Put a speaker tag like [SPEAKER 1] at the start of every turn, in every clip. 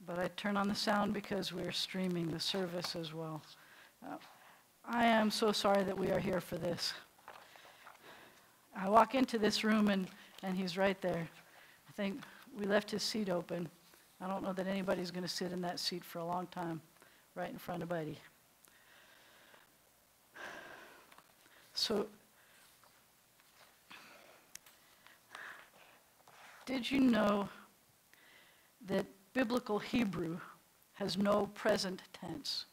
[SPEAKER 1] but I turn on the sound because we're streaming the service as well. I am so sorry that we are here for this. I walk into this room and he's right there. I think we left his seat open. I don't know that anybody's going to sit in that seat for a long time, right in front of Buddy. So, did you know that biblical Hebrew has no present tense?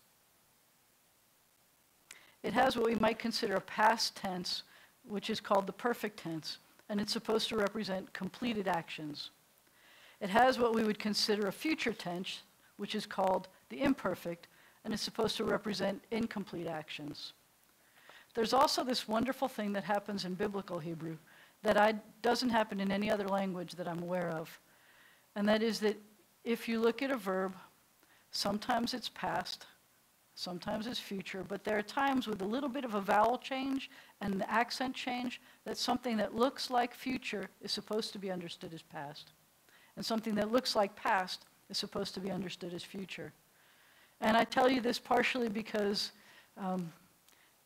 [SPEAKER 1] It has what we might consider a past tense, which is called the perfect tense, and it's supposed to represent completed actions. It has what we would consider a future tense, which is called the imperfect, and it's supposed to represent incomplete actions. There's also this wonderful thing that happens in biblical Hebrew that doesn't happen in any other language that I'm aware of, and that is that if you look at a verb, sometimes it's past, sometimes it's future, but there are times with a little bit of a vowel change and the accent change that something that looks like future is supposed to be understood as past. And something that looks like past is supposed to be understood as future. And I tell you this partially because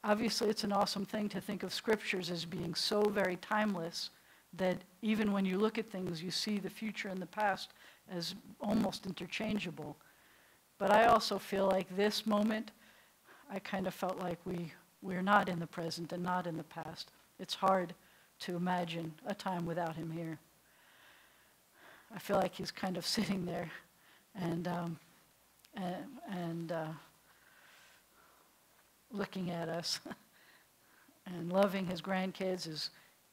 [SPEAKER 1] obviously it's an awesome thing to think of scriptures as being so very timeless that even when you look at things, you see the future and the past as almost interchangeable. But I also feel like this moment, I kind of felt like we're not in the present and not in the past. It's hard to imagine a time without him here. I feel like he's kind of sitting there and looking at us and loving his grandkids, his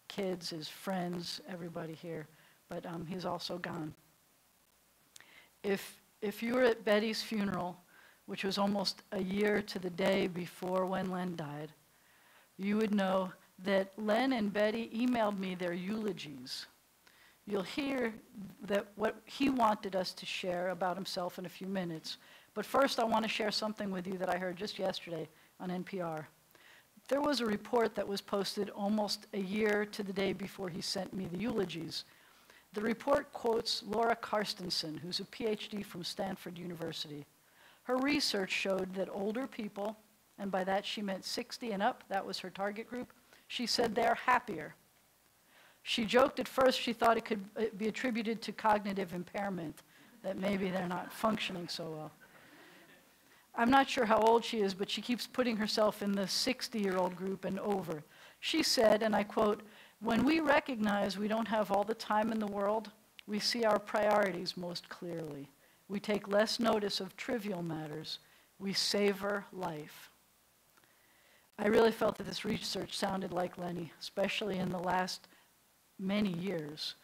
[SPEAKER 1] kids, his friends, everybody here. But he's also gone. If you were at Betty's funeral, which was almost a year to the day before when Len died, you would know that Len and Betty emailed me their eulogies. You'll hear that what he wanted us to share about himself in a few minutes. But first, I want to share something with you that I heard just yesterday on NPR. There was a report that was posted almost a year to the day before he sent me the eulogies. The report quotes Laura Carstensen, who's a PhD from Stanford University. Her research showed that older people, and by that she meant 60 and up, that was her target group, she said they're happier. She joked at first she thought it could be attributed to cognitive impairment, that maybe they're not functioning so well. I'm not sure how old she is, but she keeps putting herself in the 60-year-old group and over. She said, and I quote, "When we recognize we don't have all the time in the world, we see our priorities most clearly. We take less notice of trivial matters. We savor life." I really felt that this research sounded like Lenny, especially in the last many years.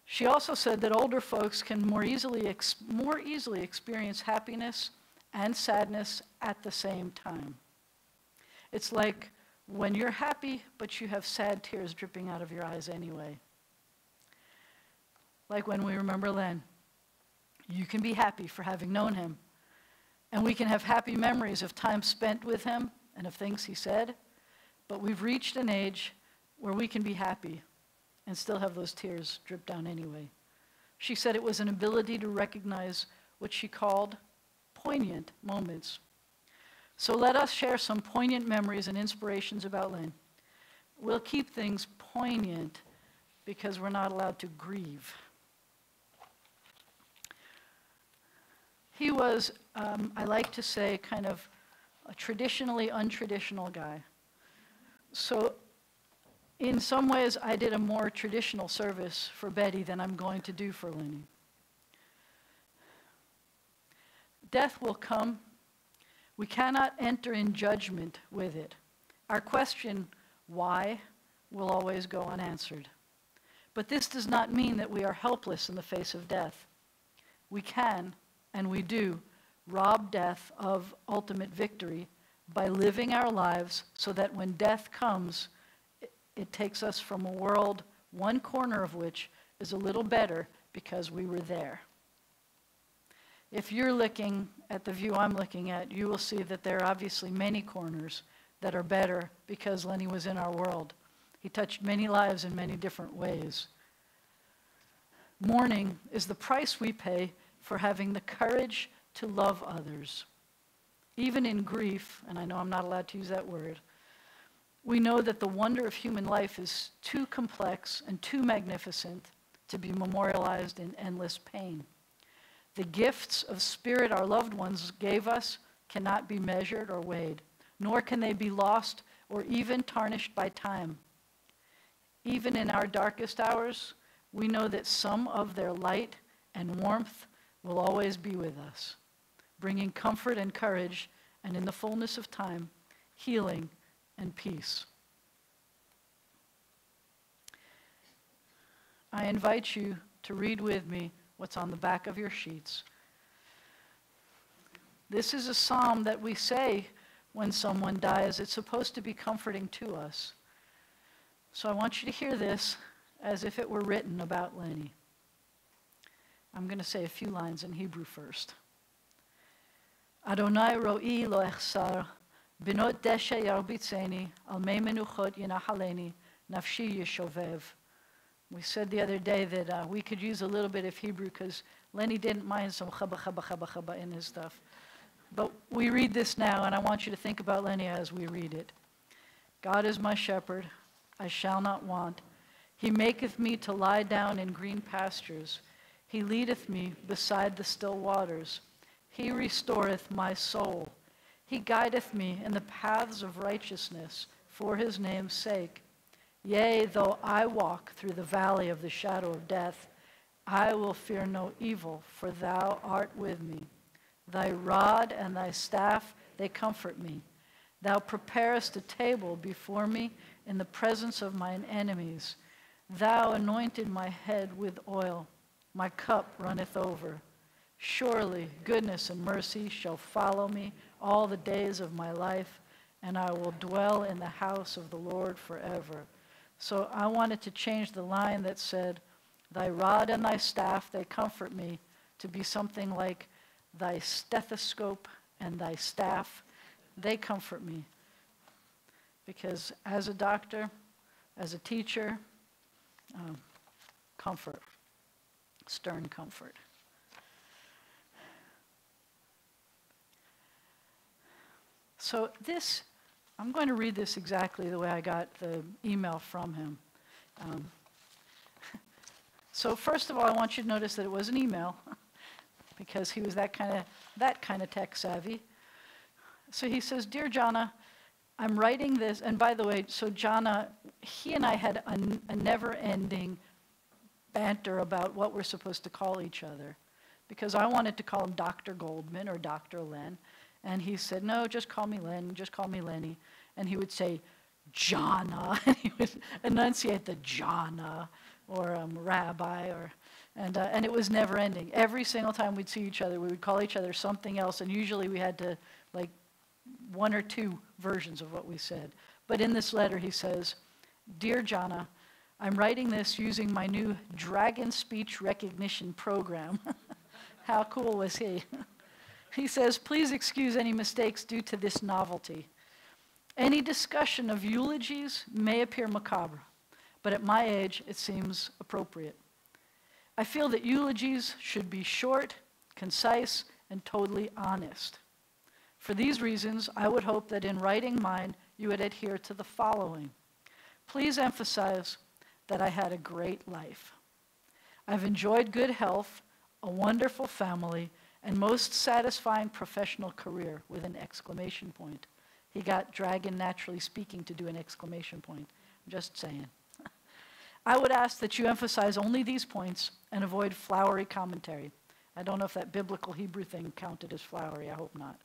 [SPEAKER 1] She also said that older folks can more easily experience happiness and sadness at the same time. It's like when you're happy, but you have sad tears dripping out of your eyes anyway. Like when we remember Len. You can be happy for having known him, and we can have happy memories of time spent with him and of things he said, but we've reached an age where we can be happy and still have those tears drip down anyway. She said it was an ability to recognize what she called poignant moments. So let us share some poignant memories and inspirations about Len. We'll keep things poignant because we're not allowed to grieve. He was, I like to say, kind of a traditionally untraditional guy. So in some ways, I did a more traditional service for Betty than I'm going to do for Lenny. Death will come. We cannot enter in judgment with it. Our question, why, will always go unanswered. But this does not mean that we are helpless in the face of death. We can, and we do, rob death of ultimate victory by living our lives so that when death comes, it takes us from a world, one corner of which is a little better because we were there. If you're looking at the view I'm looking at, you will see that there are obviously many corners that are better because Lenny was in our world. He touched many lives in many different ways. Mourning is the price we pay for having the courage to love others. Even in grief, and I know I'm not allowed to use that word, we know that the wonder of human life is too complex and too magnificent to be memorialized in endless pain. The gifts of spirit our loved ones gave us cannot be measured or weighed, nor can they be lost or even tarnished by time. Even in our darkest hours, we know that some of their light and warmth will always be with us, bringing comfort and courage, and in the fullness of time, healing and peace. I invite you to read with me what's on the back of your sheets. This is a psalm that we say when someone dies. It's supposed to be comforting to us. So I want you to hear this as if it were written about Lenny. I'm going to say a few lines in Hebrew first. Adonai ro'i lo echsar, binot deshe yarbitzeni, al mei menuchot yinahaleni, nafshi yeshovev. We said the other day that we could use a little bit of Hebrew because Lenny didn't mind some chaba, chaba, chaba, chaba in his stuff. But we read this now, and I want you to think about Lenny as we read it. God is my shepherd, I shall not want. He maketh me to lie down in green pastures. He leadeth me beside the still waters. He restoreth my soul. He guideth me in the paths of righteousness for his name's sake. Yea, though I walk through the valley of the shadow of death, I will fear no evil, for thou art with me. Thy rod and thy staff, they comfort me. Thou preparest a table before me in the presence of mine enemies. Thou anointed my head with oil. My cup runneth over. Surely goodness and mercy shall follow me all the days of my life, and I will dwell in the house of the Lord forever. So I wanted to change the line that said, thy rod and thy staff, they comfort me, to be something like, thy stethoscope and thy staff, they comfort me. Because as a doctor, as a teacher, comfort, stern comfort. So this, I'm going to read this exactly the way I got the email from him. So first of all, I want you to notice that it was an email because he was that kind of tech savvy. So he says, Dear Jana, I'm writing this, and by the way, so Jana, he and I had a never-ending banter about what we're supposed to call each other, because I wanted to call him Dr. Goldman or Dr. Len, and he said, no, just call me Len, just call me Lenny, and he would say, Jana, and he would enunciate the Jana, or Rabbi, and it was never-ending. Every single time we'd see each other, we would call each other something else, and usually we had to, like, one or two versions of what we said. But in this letter, he says, Dear Jana, I'm writing this using my new dragon speech recognition program. How cool was he? He says, please excuse any mistakes due to this novelty. Any discussion of eulogies may appear macabre, but at my age, it seems appropriate. I feel that eulogies should be short, concise, and totally honest. For these reasons, I would hope that in writing mine, you would adhere to the following. Please emphasize that I had a great life. I've enjoyed good health, a wonderful family, and most satisfying professional career with an exclamation point. He got Dragon Naturally Speaking to do an exclamation point. I'm just saying. I would ask that you emphasize only these points and avoid flowery commentary. I don't know if that biblical Hebrew thing counted as flowery. I hope not.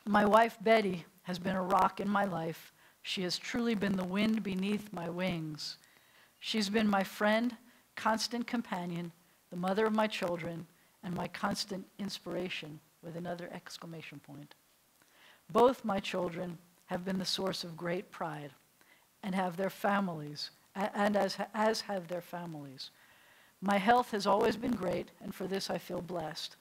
[SPEAKER 1] My wife, Betty, has been a rock in my life. She has truly been the wind beneath my wings. She's been my friend, constant companion, the mother of my children, and my constant inspiration, with another exclamation point. Both my children have been the source of great pride and have their families, and as have their families. My health has always been great, and for this I feel blessed.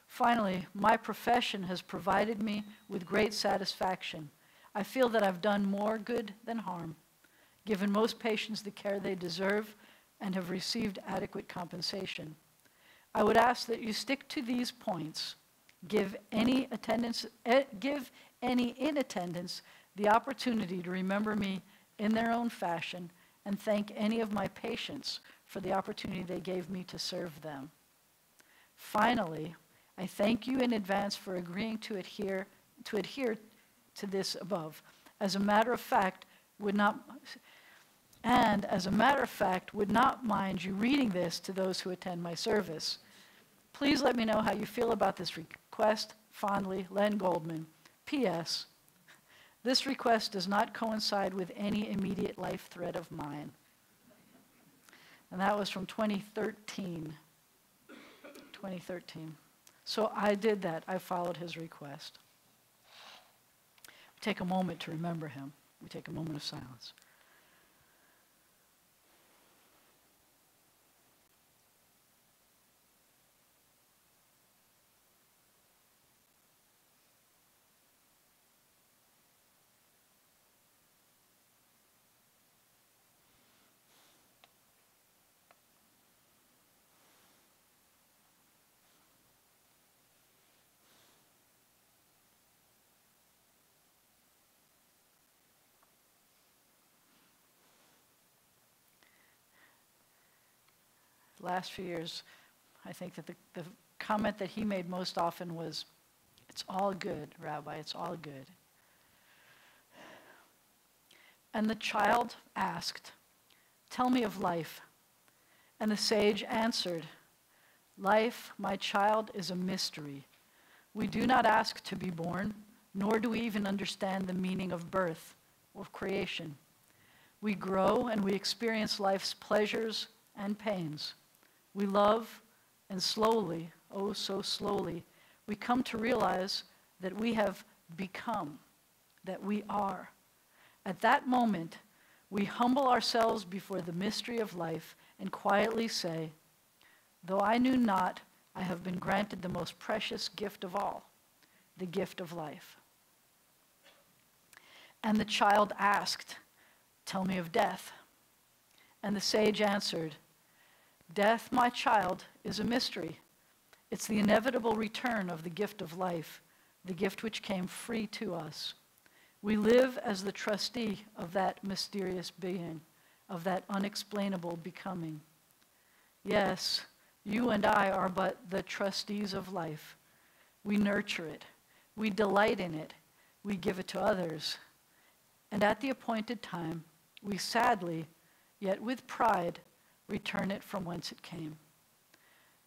[SPEAKER 1] Finally, my profession has provided me with great satisfaction. I feel that I've done more good than harm, given most patients the care they deserve, and have received adequate compensation. I would ask that you stick to these points. Give any in attendance the opportunity to remember me in their own fashion, and thank any of my patients for the opportunity they gave me to serve them. Finally, I thank you in advance for agreeing to adhere to this above. As a matter of fact, would not mind you reading this to those who attend my service. Please let me know how you feel about this request. Fondly, Len Goldman. P.S. This request does not coincide with any immediate life threat of mine. And that was from 2013. So I did that. I followed his request. Take a moment to remember him. We take a moment of silence. Last few years, I think that the comment that he made most often was, "It's all good, Rabbi, it's all good." And the child asked, "Tell me of life." And the sage answered, "Life, my child, is a mystery. We do not ask to be born, nor do we even understand the meaning of birth or creation. We grow and we experience life's pleasures and pains. We love, and slowly, oh so slowly, we come to realize that we have become, that we are. At that moment, we humble ourselves before the mystery of life and quietly say, 'Though I knew not, I have been granted the most precious gift of all, the gift of life.' And the child asked, 'Tell me of death.' And the sage answered, 'Death, my child, is a mystery. It's the inevitable return of the gift of life, the gift which came free to us. We live as the trustee of that mysterious being, of that unexplainable becoming. Yes, you and I are but the trustees of life. We nurture it. We delight in it. We give it to others. And at the appointed time, we sadly, yet with pride, return it from whence it came.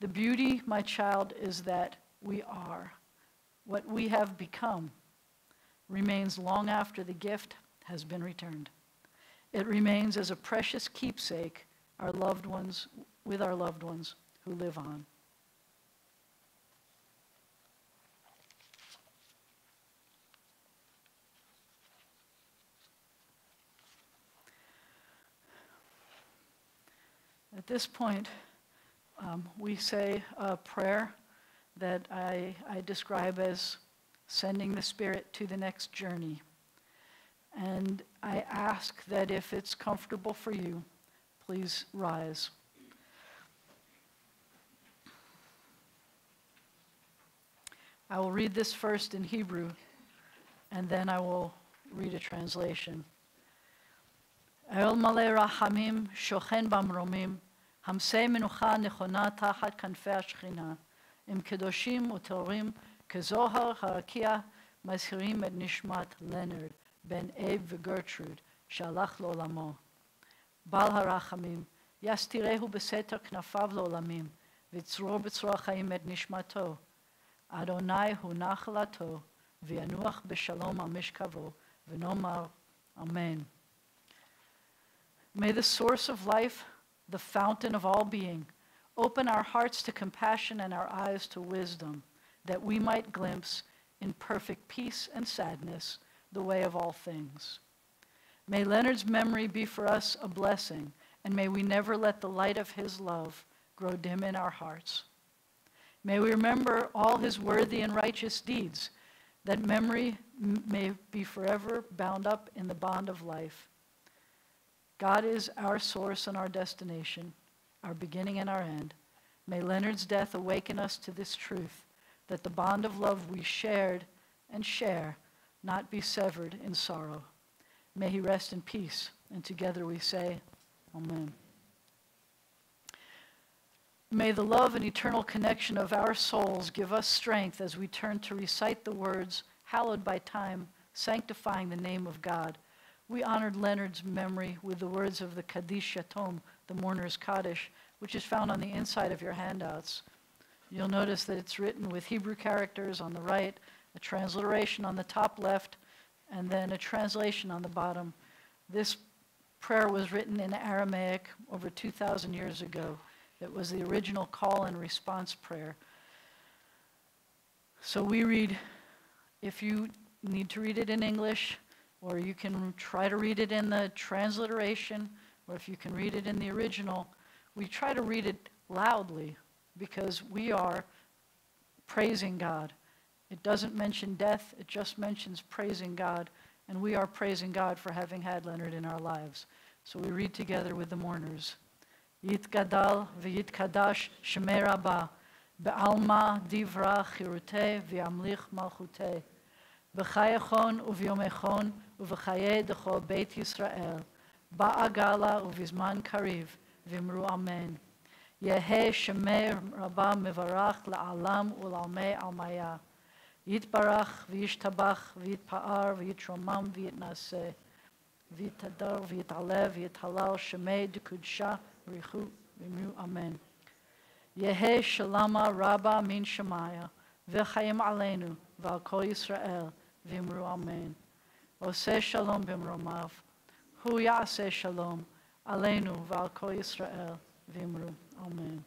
[SPEAKER 1] The beauty, my child, is that we are. What we have become remains long after the gift has been returned. It remains as a precious keepsake with our loved ones who live on." At this point, we say a prayer that I describe as sending the Spirit to the next journey. And I ask that if it's comfortable for you, please rise. I will read this first in Hebrew, and then I will read a translation. El male rachamim shochen bamromim, hamsei menucha nechona tachat kanfei השכינה, im kedoshim utorim kezohar harakia mazhirim et nishmat Leonard ben Abe v'Gertrude shalach לעולמו. בעל הרחמים, יסתירהו בסתר כנפיו לעולמים, ויצרור בצרור החיים את נשמתו. אדוני הוא נחלתו, וינוח בשלום על משכבו, ונאמר Amen. May the source of life, the fountain of all being, open our hearts to compassion and our eyes to wisdom, that we might glimpse in perfect peace and sadness the way of all things. May Leonard's memory be for us a blessing, and may we never let the light of his love grow dim in our hearts. May we remember all his worthy and righteous deeds, that memory may be forever bound up in the bond of life. God is our source and our destination, our beginning and our end. May Leonard's death awaken us to this truth, that the bond of love we shared and share not be severed in sorrow. May he rest in peace, and together we say, Amen. May the love and eternal connection of our souls give us strength as we turn to recite the words, hallowed by time, sanctifying the name of God. We honored Leonard's memory with the words of the Kaddish Yatom, the mourner's Kaddish, which is found on the inside of your handouts. You'll notice that it's written with Hebrew characters on the right, a transliteration on the top left, and then a translation on the bottom. This prayer was written in Aramaic over 2,000 years ago. It was the original call and response prayer. So we read, if you need to read it in English, or you can try to read it in the transliteration, or if you can read it in the original, we try to read it loudly because we are praising God. It doesn't mention death, it just mentions praising God, and we are praising God for having had Leonard in our lives. So we read together with the mourners. Yitgadal v'yitkadash shemei Rabbah, be'alma divra chirutei v'yamlich malchutei, b'chayachon u'v'yomechon u'v'chayei decho Beit Yisrael, ba'agala u'vizman kariv, v'imru amen. Yehei shemei Rabbah mevarach la'alam u'lalmei almaya, yitbarach v'yishtabach v'yitpa'ar v'yitromam v'yitnaseh, v'yitadar v'yitalev v'yithalal shemei d'kudsha Richu v'imru amen. Yehei shalama rabba min shemaya, v'chayim aleinu, v'al kol Yisrael, v'imru amen. Oseh shalom b'mromav, hu ya'aseh shalom, aleinu v'al kol Yisrael, v'imru amen.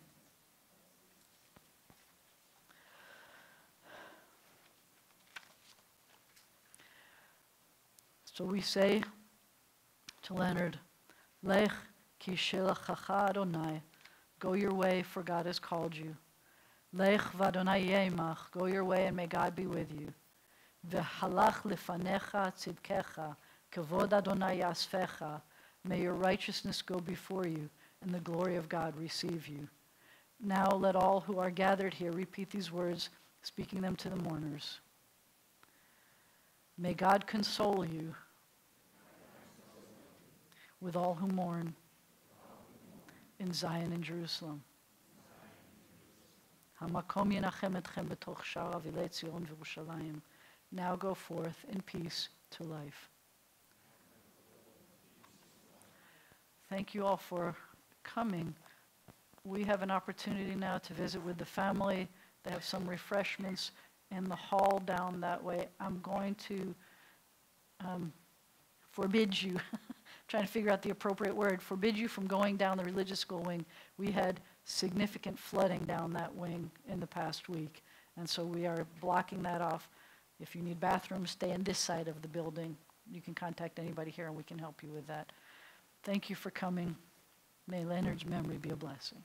[SPEAKER 1] So we say to Leonard, Lech ki shelachacha Adonai, go your way, for God has called you. Lech v'Adonai yemach, go your way, and may God be with you. V'halach lefanecha tzidkecha, kavod Adonai yasfecha, may your righteousness go before you, and the glory of God receive you. Now let all who are gathered here repeat these words, speaking them to the mourners. May God console you with all who mourn in Zion and Jerusalem. Hamakom yenachem etchem betoch shara v'ilei Tzion v'Yerushalayim. Now go forth in peace to life. Thank you all for coming. We have an opportunity now to visit with the family. They have some refreshments in the hall down that way. I'm going to forbid you, trying to figure out the appropriate word, forbid you from going down the religious school wing. We had significant flooding down that wing in the past week, and so we are blocking that off. If you need bathrooms, stay on this side of the building. You can contact anybody here and we can help you with that. Thank you for coming. May Leonard's memory be a blessing.